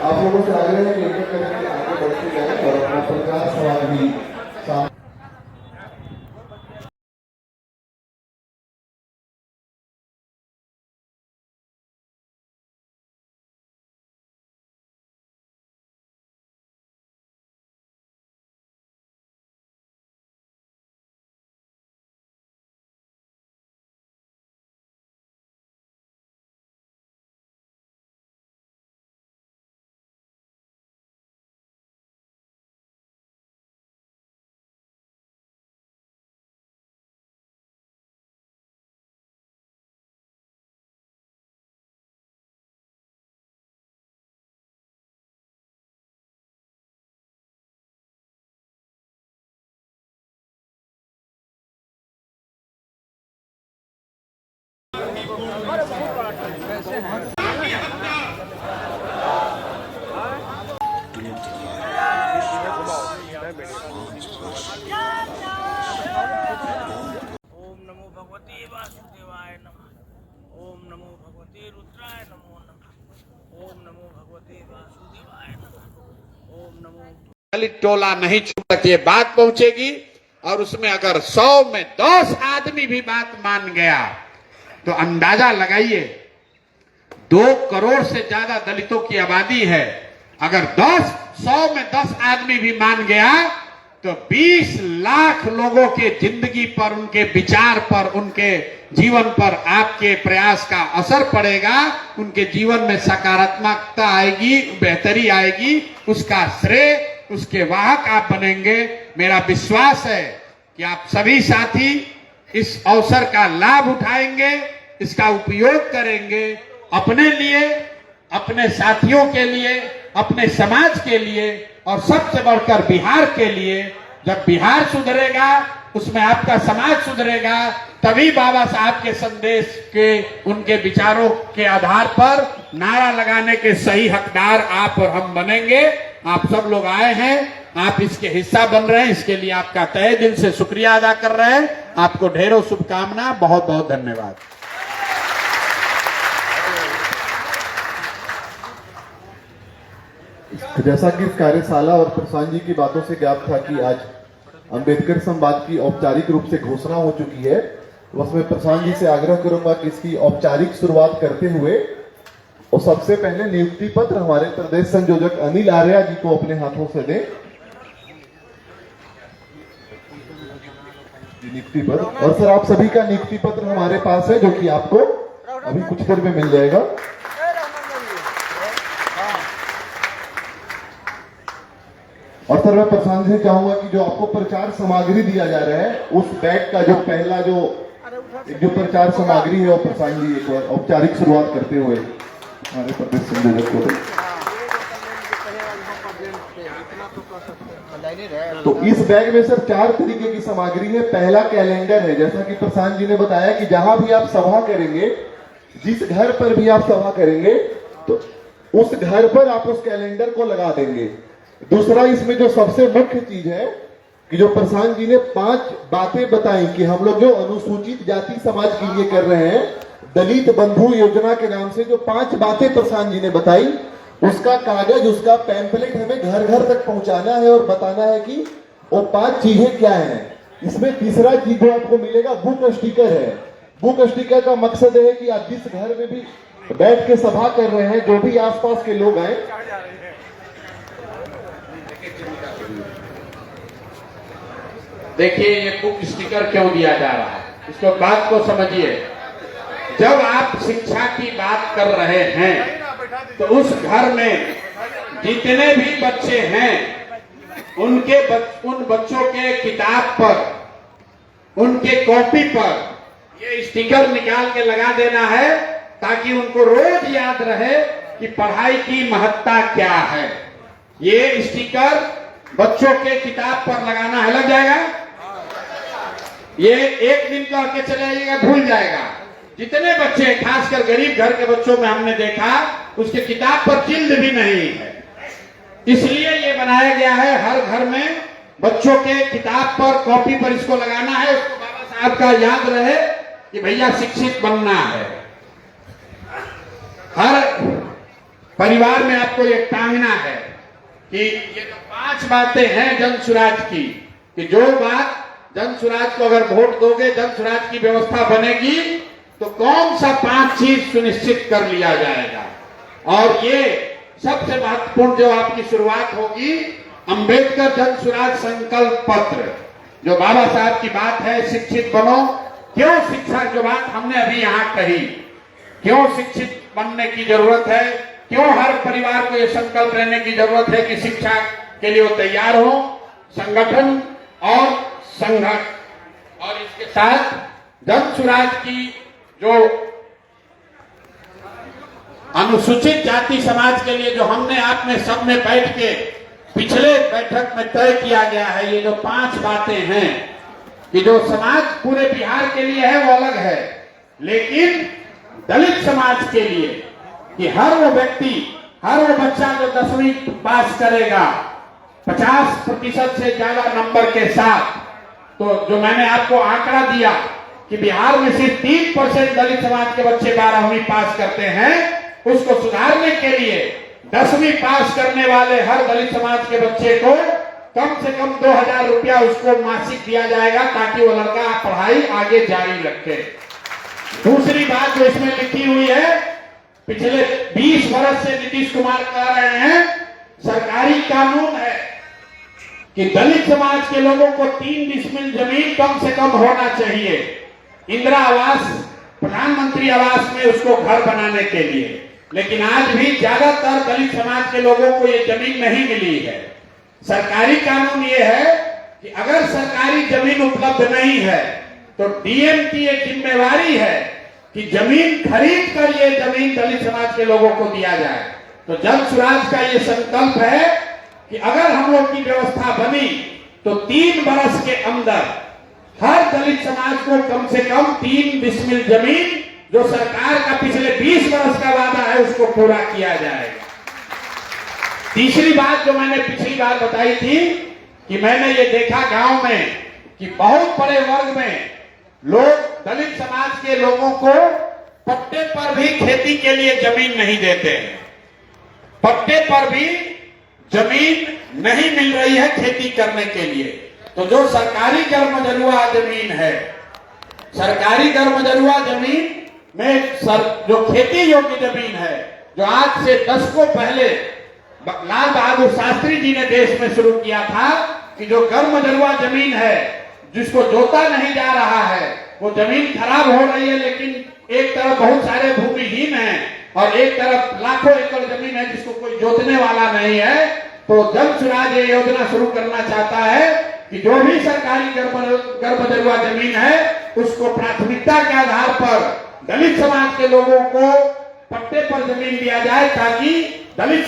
आप लोगों से आग्रह है कि एक एक करके आगे बढ़ते जाए और अपना प्रचार सवाल भी ओम नमो भगवते वासुदेवाय नमः। ओम नमो भगवते रुद्राय नमो नमः। ओम नमो भगवते वासुदेवाय नमः। ओम नमो दलित टोला नहीं छूट ये बात पहुंचेगी और उसमें अगर 100 में 10 आदमी भी बात मान गया तो अंदाजा लगाइए 2 करोड़ से ज्यादा दलितों की आबादी है। अगर 100 में 10 आदमी भी मान गया तो 20 लाख लोगों के जिंदगी पर, उनके विचार पर, उनके जीवन पर आपके प्रयास का असर पड़ेगा। उनके जीवन में सकारात्मकता आएगी, बेहतरी आएगी। उसका श्रेय, उसके वाहक आप बनेंगे। मेरा विश्वास है कि आप सभी साथी इस अवसर का लाभ उठाएंगे, इसका उपयोग करेंगे अपने लिए, अपने साथियों के लिए, अपने समाज के लिए और सबसे बढ़कर बिहार के लिए। जब बिहार सुधरेगा, उसमें आपका समाज सुधरेगा, तभी बाबा साहब के संदेश के, उनके विचारों के आधार पर नारा लगाने के सही हकदार आप और हम बनेंगे। आप सब लोग आए हैं, आप इसके हिस्सा बन रहे हैं, इसके लिए आपका तहे दिल से शुक्रिया अदा कर रहे हैं। आपको ढेरों शुभकामना, बहुत बहुत धन्यवाद। जैसा कि इस कार्यशाला और प्रशांत जी की बातों से ज्ञात था कि आज अंबेडकर संवाद की औपचारिक रूप से घोषणा हो चुकी है, बस मैं प्रशांत जी से आग्रह करूंगा कि इसकी औपचारिक शुरुआत करते हुए और सबसे पहले नियुक्ति पत्र हमारे प्रदेश संयोजक अनिल आर्या जी को अपने हाथों से दें। नियुक्ति पत्र, और सर आप सभी का नियुक्ति पत्र हमारे पास है, जो कि आपको अभी कुछ देर में मिल जाएगा। और सर मैं प्रशांत जी चाहूंगा कि जो आपको प्रचार सामग्री दिया जा रहा है, उस बैग का जो पहला जो प्रचार सामग्री है, वो प्रशांत जी एक बार औपचारिक शुरुआत करते हुए हमारे प्रदेश संयोजक को। तो इस बैग में सर 4 तरीके की सामग्री है। पहला कैलेंडर है, जैसा कि प्रशांत जी ने बताया कि जहां भी आप सभा करेंगे, जिस घर पर भी आप सभा करेंगे, तो उस घर पर आप उस कैलेंडर को लगा देंगे। दूसरा, इसमें जो सबसे मुख्य चीज है कि जो प्रशांत जी ने 5 बातें बताई कि हम लोग जो अनुसूचित जाति समाज के लिए कर रहे हैं, दलित बंधु योजना के नाम से जो 5 बातें प्रशांत जी ने बताई, उसका कागज, उसका पैम्पलेट हमें घर घर तक पहुंचाना है और बताना है कि वो 5 चीजें क्या हैं। इसमें तीसरा चीज जो आपको मिलेगा, बुक स्टिकर है। बुक स्टिकर का मकसद है कि आप जिस घर में भी बैठ के सभा कर रहे हैं, जो भी आसपास के लोग आए, देखिए ये बुक स्टिकर क्यों दिया जा रहा है, इसको बात को समझिए। जब आप शिक्षा की बात कर रहे हैं तो उस घर में जितने भी बच्चे हैं, उन बच्चों के किताब पर, उनके कॉपी पर ये स्टिकर निकाल के लगा देना है, ताकि उनको रोज याद रहे कि पढ़ाई की महत्ता क्या है। ये स्टिकर बच्चों के किताब पर लगाना है, लग जाएगा। ये एक दिन करके चले जाइएगा, भूल जाएगा। जितने बच्चे, खासकर गरीब घर के बच्चों में हमने देखा, उसके किताब पर जिल्द भी नहीं है। इसलिए ये बनाया गया है, हर घर में बच्चों के किताब पर, कॉपी पर इसको लगाना है। उसको बाबा साहब का याद रहे कि भैया शिक्षित बनना है। परिवार में आपको ये टांगना है कि ये जो 5 बातें हैं जन सुराज की, कि जो बात जन सुराज को अगर वोट दोगे, जन सुराज की व्यवस्था बनेगी, तो कौन सा 5 चीज सुनिश्चित कर लिया जाएगा। और ये सबसे महत्वपूर्ण जो आपकी शुरुआत होगी, अंबेडकर जन सुराज संकल्प पत्र, जो बाबा साहब की बात है, शिक्षित बनो। क्यों शिक्षा, जो बात हमने अभी यहाँ कही, क्यों शिक्षित बनने की जरूरत है, क्यों हर परिवार को यह संकल्प लेने की जरूरत है कि शिक्षा के लिए वो तैयार हो, संगठन और संघर्ष, और इसके साथ जन सुराज की जो अनुसूचित जाति समाज के लिए जो हमने आपने सबने बैठ के पिछले बैठक में तय किया गया है, ये जो 5 बातें हैं कि जो समाज पूरे बिहार के लिए है वो अलग है, लेकिन दलित समाज के लिए कि हर वो व्यक्ति, हर वो बच्चा जो 10वीं पास करेगा 50% से ज्यादा नंबर के साथ, तो जो मैंने आपको आंकड़ा दिया कि बिहार में सिर्फ 3% दलित समाज के बच्चे 12वीं पास करते हैं, उसको सुधारने के लिए 10वीं पास करने वाले हर दलित समाज के बच्चे को कम से कम 2000 रुपया उसको मासिक दिया जाएगा, ताकि वो लड़का पढ़ाई आगे जारी रखे। दूसरी बात जो इसमें लिखी हुई है, पिछले 20 वर्ष से नीतीश कुमार कह रहे हैं, सरकारी कानून है कि दलित समाज के लोगों को 3 डिसमिल जमीन कम से कम होना चाहिए इंदिरा आवास, प्रधानमंत्री आवास में उसको घर बनाने के लिए। लेकिन आज भी ज्यादातर दलित समाज के लोगों को ये जमीन नहीं मिली है। सरकारी कानून ये है कि अगर सरकारी जमीन उपलब्ध नहीं है तो डीएम की ये जिम्मेवारी है कि जमीन खरीद कर ये जमीन दलित समाज के लोगों को दिया जाए। तो जन सुराज का ये संकल्प है कि अगर हम लोग की व्यवस्था बनी तो 3 वर्ष के अंदर हर दलित समाज को कम से कम 3 डिसमिल जमीन, जो सरकार का पिछले 20 वर्ष का वादा है, उसको पूरा किया जाएगा। तीसरी बात जो मैंने पिछली बार बताई थी कि मैंने ये देखा गांव में कि बहुत बड़े वर्ग में लोग, दलित समाज के लोगों को पट्टे पर भी खेती के लिए जमीन नहीं देते हैं। पट्टे पर भी जमीन नहीं मिल रही है खेती करने के लिए। तो जो सरकारी गर्मजरुआ जमीन है, सरकारी गर्मजरुआ जमीन में जो खेती योग्य जमीन है, जो आज से दशकों पहले लाल बहादुर शास्त्री जी ने देश में शुरू किया था, कि जो गर्मजरुआ जमीन है जिसको जोता नहीं जा रहा है, वो जमीन खराब हो रही है, लेकिन एक तरफ बहुत सारे भूमिहीन हैं और एक तरफ लाखों एकड़ जमीन है जिसको कोई जोतने वाला नहीं है। तो जन सुराज ये योजना शुरू करना चाहता है कि जो भी सरकारी गर्मजरुआ जमीन है उसको प्राथमिकता के आधार पर दलित समाज के लोगों को पट्टे पर जमीन दिया जाए, ताकि दलित